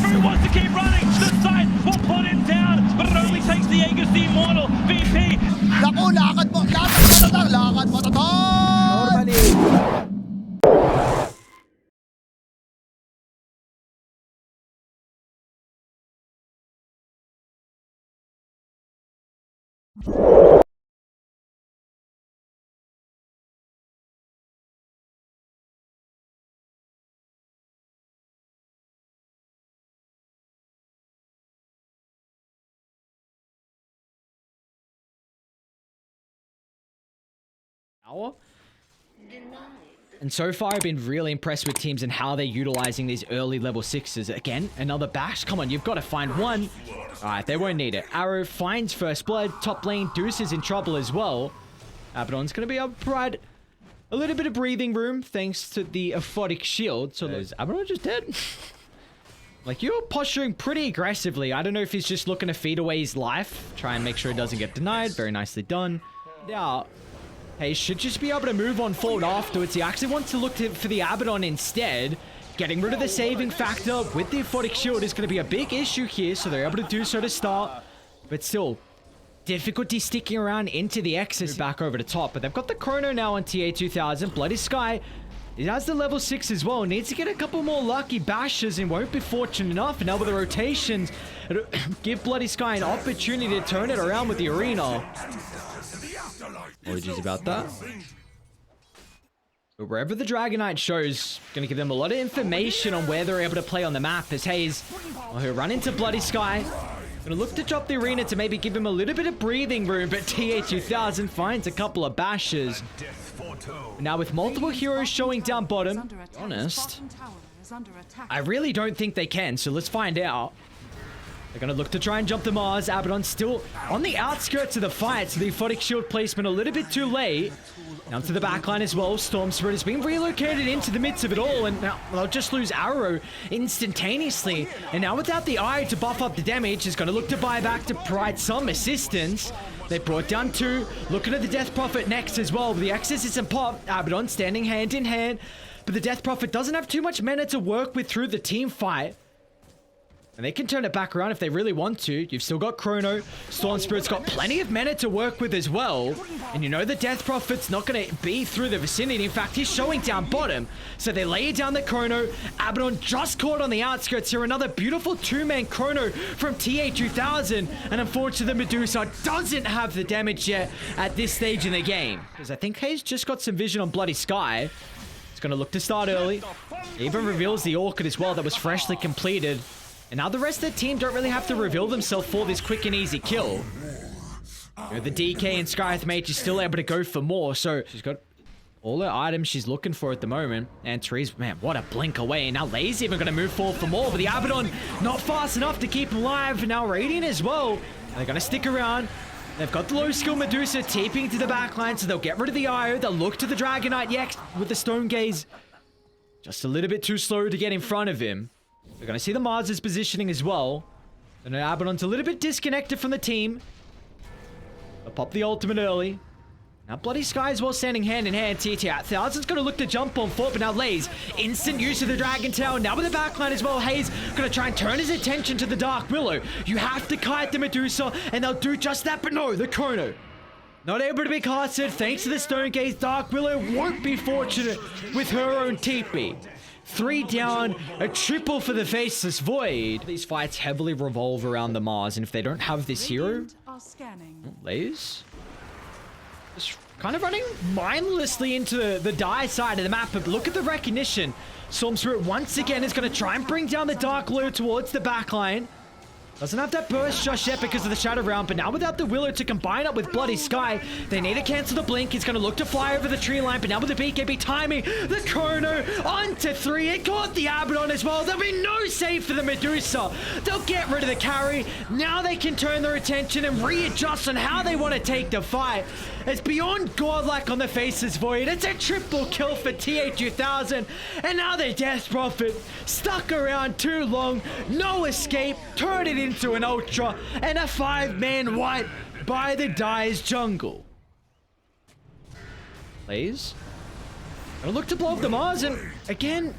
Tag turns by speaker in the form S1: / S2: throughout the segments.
S1: Who wants to keep running? The side will put him down, but it only takes the Aegis the Immortal. VP.
S2: Naku, lakad mo tatang, lakad mo tatang!
S3: Normally. And so far, I've been really impressed with teams and how they're utilizing these early level 6s. Again, another bash. Come on, you've got to find one. All right, they won't need it. Arrow finds first blood. Top lane, Deuce is in trouble as well. Abaddon's going to be able to provide a little bit of breathing room thanks to the aphotic shield. So is Abaddon just dead? Like, you're posturing pretty aggressively. I don't know if he's just looking to feed away his life. Try and make sure it doesn't get denied. Very nicely done. Now, he should just be able to move on forward afterwards. He actually wants to look for the Abaddon instead. Getting rid of the saving factor with the aphotic shield is going to be a big issue here, so they're able to do so to start. But still, difficulty sticking around into the X's back over the top. But they've got the Chrono now on TA2000. Bloody Sky, he has the level 6 as well. Needs to get a couple more lucky bashes and won't be fortunate enough. And now with the rotations, it'll give Bloody Sky an opportunity to turn it around with the arena. Apologies about that. But wherever the Dragon Knight shows, going to give them a lot of information on where they're able to play on the map. As Hayes will run into Bloody Sky. Going to look to drop the arena to maybe give him a little bit of breathing room. But TA2000 finds a couple of bashes. Now with multiple heroes showing down bottom, to be honest, I really don't think they can. So let's find out. They're going to look to try and jump the Mars. Abaddon still on the outskirts of the fight. So the aphotic shield placement a little bit too late. Now to the backline as well. Storm Spirit has been relocated into the midst of it all. And now they'll just lose Arrow instantaneously. And now without the Eye to buff up the damage, is going to look to buy back to provide some assistance. They brought down 2. Looking at the Death Prophet next as well. The Exorcism pop. Abaddon standing hand in hand. But the Death Prophet doesn't have too much mana to work with through the team fight. And they can turn it back around if they really want to. You've still got Chrono. Storm Spirit's got plenty of mana to work with as well. And you know the Death Prophet's not going to be through the vicinity. In fact, he's showing down bottom. So they lay down the Chrono. Abaddon just caught on the outskirts here. Another beautiful 2-man Chrono from TA2000. And unfortunately, the Medusa doesn't have the damage yet at this stage in the game. Because I think Hayes just got some vision on Bloody Sky. It's going to look to start early. It even reveals the Orchid as well that was freshly completed. And now the rest of the team don't really have to reveal themselves for this quick and easy kill. You know, the DK and Skyth Mage is still able to go for more. So she's got all the items she's looking for at the moment. And Therese, man, what a blink away. And now Lay's even going to move forward for more. But the Abaddon not fast enough to keep him alive. And now Radiant as well. And they're going to stick around. They've got the low skill Medusa TPing to the backline. So they'll get rid of the IO. They'll look to the Dragon Knight next with the Stone Gaze. Just a little bit too slow to get in front of him. We're going to see the Mars' positioning as well. And Abaddon's a little bit disconnected from the team. They'll pop the ultimate early. Now Bloody Sky as well standing hand in hand. TA2000's going to look to jump on foot, but now Lays instant use of the Dragon Tail. Now with the backline as well, Hayes going to try and turn his attention to the Dark Willow. You have to kite the Medusa, and they'll do just that, but no, the Chrono. Not able to be casted thanks to the Stone Gaze. Dark Willow won't be fortunate with her own TP. 3 down, a triple for the Faceless Void. These fights heavily revolve around the Mars, and if they don't have this hero, Lays just kind of running mindlessly into the die side of the map. But look at the recognition. Storm Spirit once again is going to try and bring down the Dark Willow towards the backline. Doesn't have that burst just yet because of the Shadow Round, but now without the Willow to combine up with Bloody Sky, they need to cancel the Blink. He's going to look to fly over the tree line, but now with the BKB timing, the Chrono onto 3. It caught the Abaddon as well. There'll be no save for the Medusa. They'll get rid of the carry. Now they can turn their attention and readjust on how they want to take the fight. It's beyond godlike on the Faceless Void. It's a triple kill for TA2000. And now the Death Prophet stuck around too long. No escape. Turn it into an Ultra. And a 5-man wipe by the Dyer's jungle. Plays. Gonna look to blow up the Mars, and again,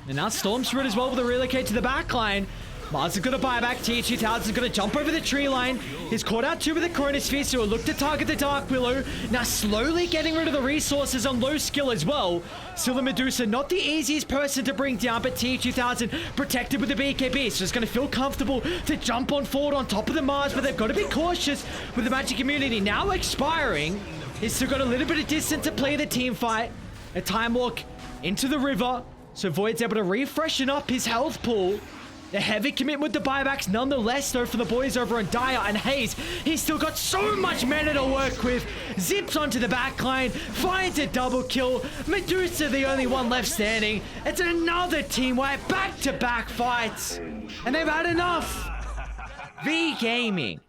S3: And now Storm's through it as well with a relocate to the back line. Mars is going to buy back. TH2000 is going to jump over the tree line. He's caught out two with the Chronosphere, so he'll look to target the Dark Willow. Now slowly getting rid of the resources on low skill as well. Still the Medusa, not the easiest person to bring down, but TH2000 protected with the BKB. So it's going to feel comfortable to jump on forward on top of the Mars, but they've got to be cautious with the Magic Immunity now expiring. He's still got a little bit of distance to play the team fight. A time walk into the river, so Void's able to refreshen up his health pool. A heavy commitment with the buybacks nonetheless, though, for the boys over on Dire and Hayes. He's still got so much mana to work with. Zips onto the backline, finds a double kill. Medusa, the only one left standing. It's another team wipe, back-to-back fights. And they've had enough. V Gaming.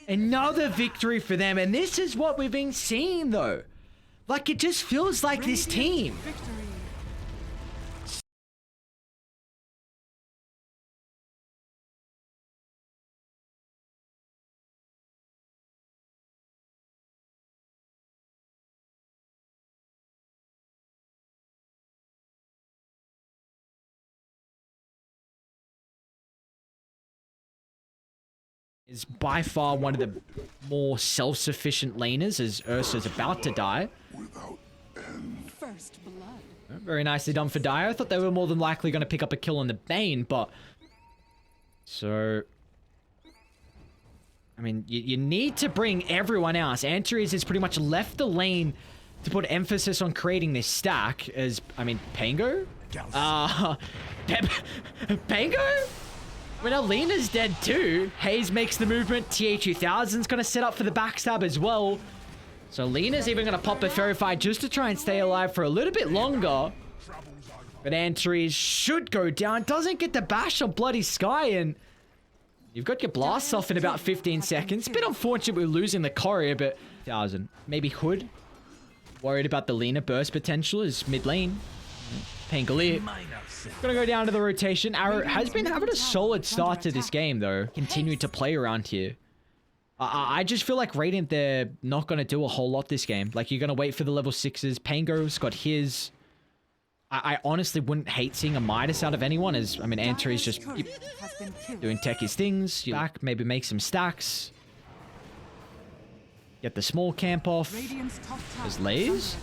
S3: Another victory for them. And this is what we've been seeing, though. Like, it just feels like this team. Is by far one of the more self-sufficient laners as Ursa's about to die.
S4: First blood.
S3: Very nicely done for Dire. I thought they were more than likely going to pick up a kill on the Bane, but... So... I mean, you need to bring everyone else. Antares has pretty much left the lane to put emphasis on creating this stack as... I mean, Pango? Pango? Well, now Lena's dead too. Hayes makes the movement. TH2000's going to set up for the backstab as well. So Lena's even going to pop a Ferrified just to try and stay alive for a little bit longer. But Antares should go down. Doesn't get the bash on Bloody Sky, and you've got your blasts off in about 15 seconds. A bit unfortunate we're losing the courier, but 1000. Maybe Hood. Worried about the Lena burst potential is mid lane. Pangolier. Gonna go down to the rotation. Arrow has been having a solid start to this game, though. Continued to play around here. I just feel like Radiant, they're not gonna do a whole lot this game. Like, you're gonna wait for the level 6s. Pango's got his. I honestly wouldn't hate seeing a Midas out of anyone, as, I mean, Antares just doing techies things. You back, maybe make some stacks. Get the small camp off. There's Lays.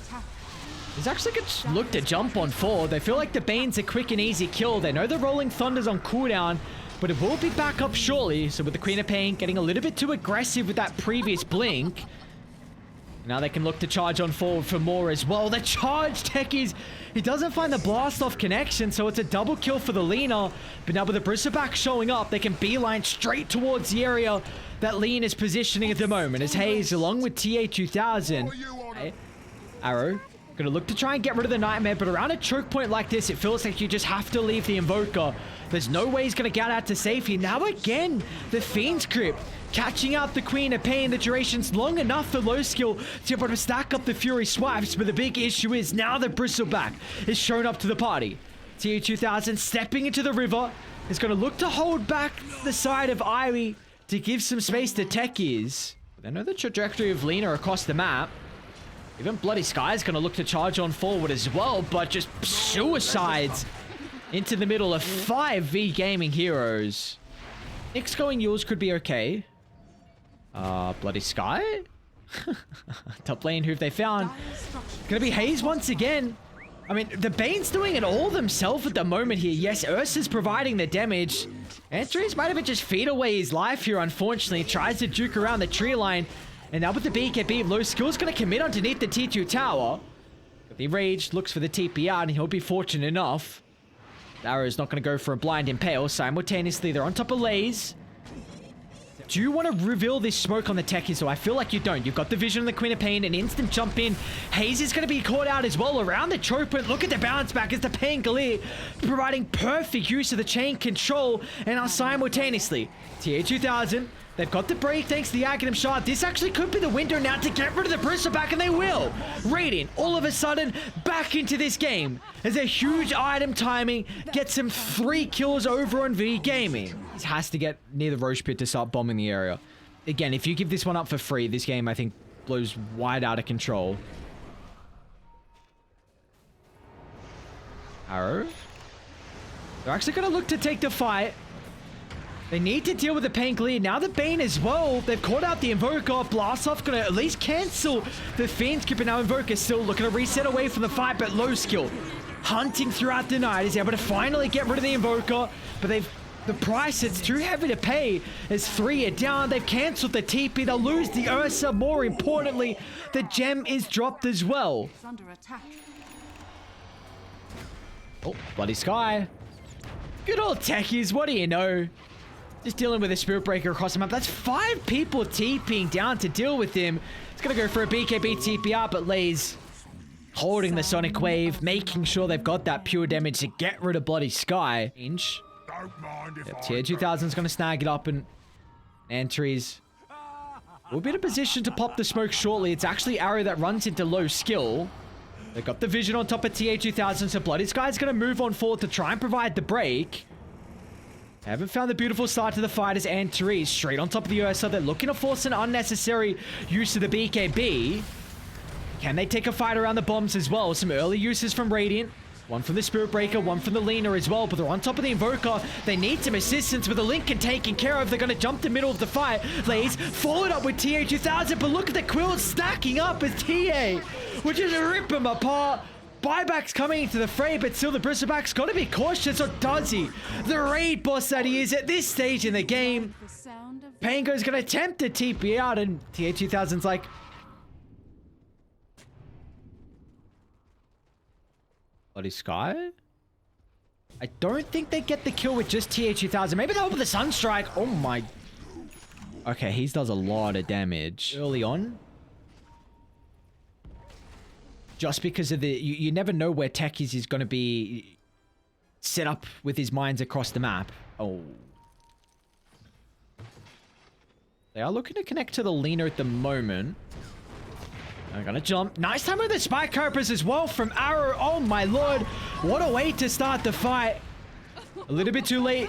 S3: He's actually going to look to jump on forward. They feel like the Bane's a quick and easy kill. They know the Rolling Thunder's on cooldown, but it will be back up shortly. So with the Queen of Pain getting a little bit too aggressive with that previous blink, now they can look to charge on forward for more as well. The charge techies, he doesn't find the blast off connection, so it's a double kill for the Lena. But now with the Bristleback showing up, they can beeline straight towards the area that Lean is positioning at the moment. As Hayes, along with TA2000, Arrow, gonna look to try and get rid of the Nightmare, but around a choke point like this, it feels like you just have to leave the Invoker. There's no way he's gonna get out to safety. Now again, the Fiend's Crypt, catching out the Queen of Pain. The duration's long enough for low skill to be able to stack up the Fury swipes, but the big issue is now the Bristleback is shown up to the party. TA2000 stepping into the river is gonna look to hold back the side of Irie to give some space to Techies. They know the trajectory of Lena across the map. Even Bloody Sky is going to look to charge on forward as well, but just suicides into the middle of 5 V Gaming heroes. Nick's going Yules could be okay. Bloody Sky? Top lane, who have they found? Gonna be Hayes once again. I mean, the Bane's doing it all themselves at the moment here. Yes, Ursa's providing the damage. Antares might have just feed away his life here, unfortunately. Tries to juke around the tree line. And now with the BKB, low skill's going to commit underneath the T2 tower. The Rage looks for the TP out, and he'll be fortunate enough. Arrow's not going to go for a blind impale. Simultaneously, they're on top of Lays. Do you want to reveal this smoke on the techies? So I feel like you don't. You've got the vision on the Queen of Pain, an instant jump in. Hayes is going to be caught out as well around the choke point. Look at the bounce back as the Pangolier providing perfect use of the chain control. And now simultaneously, TA2000, they've got the break thanks to the Aghanim Shard. This actually could be the window now to get rid of the Bristleback, and they will. Radiant, all of a sudden, back into this game. As a huge item timing gets him 3 kills over on V Gaming. He has to get near the Roche Pit to start bombing the area. Again, if you give this one up for free, this game, I think, blows wide out of control. Arrow. They're actually going to look to take the fight. They need to deal with the Pain Clear. Now the Bane as well. They've caught out the Invoker. Blast Off going to at least cancel the Fiend Skip. And now Invoker still looking to reset away from the fight, but low skill. Hunting throughout the night. Is able to finally get rid of the Invoker. But the price, it's too heavy to pay as 3 are down. They've cancelled the TP. They'll lose the Ursa. More importantly, the gem is dropped as well.
S4: Under attack.
S3: Oh, Bloody Sky. Good old techies, what do you know? Just dealing with a Spirit Breaker across the map. That's 5 people TPing down to deal with him. He's going to go for a BKB TPR, but Lay's holding the Sonic Wave, making sure they've got that pure damage to get rid of Bloody Sky. Yep, Tier 2000 is going to snag it up, and Antries will be in a position to pop the smoke shortly. It's actually Arrow that runs into low skill. They've got the vision on top of TA 2000, so Bloody Sky's going to move on forward to try and provide the break. They haven't found the beautiful start to the fight as Antries straight on top of the Ursa. They're looking to force an unnecessary use of the BKB. Can they take a fight around the bombs as well? Some early uses from Radiant. One from the Spirit Breaker, one from the Leaner as well, but they're on top of the Invoker. They need some assistance with the Lincoln taken care of. They're going to jump the middle of the fight. Lays followed up with TA 2000, but look at the Quills stacking up as TA, which is rip them apart. Buyback's coming into the fray, but still the Bristleback's got to be cautious, or does he? The raid boss that he is at this stage in the game. Pango's going to attempt to TP out, and TA 2000's like, Bloody Sky? I don't think they get the kill with just TA 2000. Maybe they'll with the Sunstrike. Oh my. Okay, he does a lot of damage early on. Just because of the... You never know where Techies is going to be set up with his mines across the map. Oh. They are looking to connect to the Leaner at the moment. I'm gonna jump. Nice time with the Spike Carpers as well from Arrow. Oh my lord. What a way to start the fight. A little bit too late.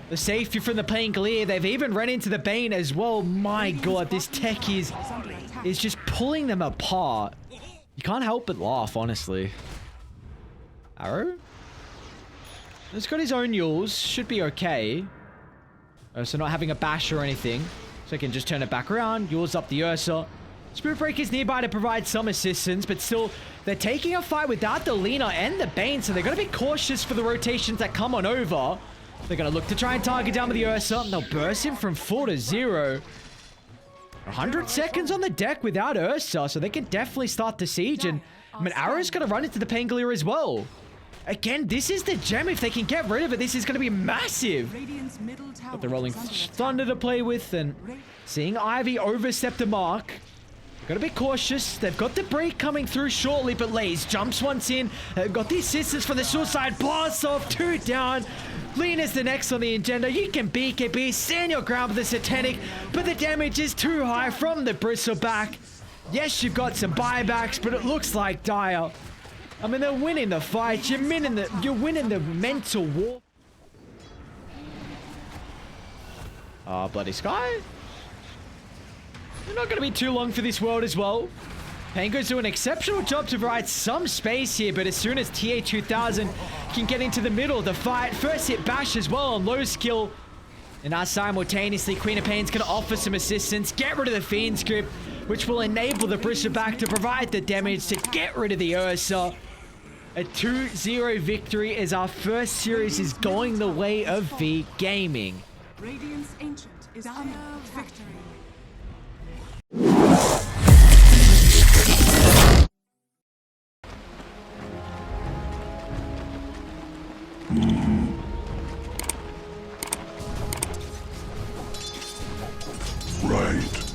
S3: The safety from the Pain Clear. They've even run into the Bane as well. My god, this tech is just pulling them apart. You can't help but laugh, honestly. Arrow? He's got his own Yules. Should be okay. So not having a bash or anything. So he can just turn it back around. Yules up the Ursa. Spirit Breaker's nearby to provide some assistance, but still, they're taking a fight without the Leaner and the Bane, so they're going to be cautious for the rotations that come on over. They're going to look to try and target down with the Ursa. They'll burst him from 4 to 0. 100 seconds on the deck without Ursa, so they can definitely start the siege, and I mean, Arrow's going to run into the Pangolier as well. Again, this is the gem. If they can get rid of it, this is going to be massive. Got the Rolling Thunder to play with, and seeing Ivy overstep the mark. Gotta be cautious. They've got the break coming through shortly, but Lays jumps once in. Got the assistance for the Suicide. Blast off, 2 down. Leaner's the next on the agenda. You can BKB, stand your ground with the Satanic, but the damage is too high from the Bristleback. Yes, you've got some buybacks, but it looks like Dire. I mean, they're winning the fight. You're winning the mental war. Bloody Sky. They're not going to be too long for this world as well. Pango's doing an exceptional job to provide some space here, but as soon as TA 2000 can get into the middle of the fight, first hit bash as well on low skill. And now simultaneously, Queen of Pain's going to offer some assistance, get rid of the Fiend Script, which will enable the Bristleback to provide the damage to get rid of the Ursa. A 2-0 victory as our first series is going the way of V Gaming.
S4: Radiance Ancient is under victory.
S5: Right.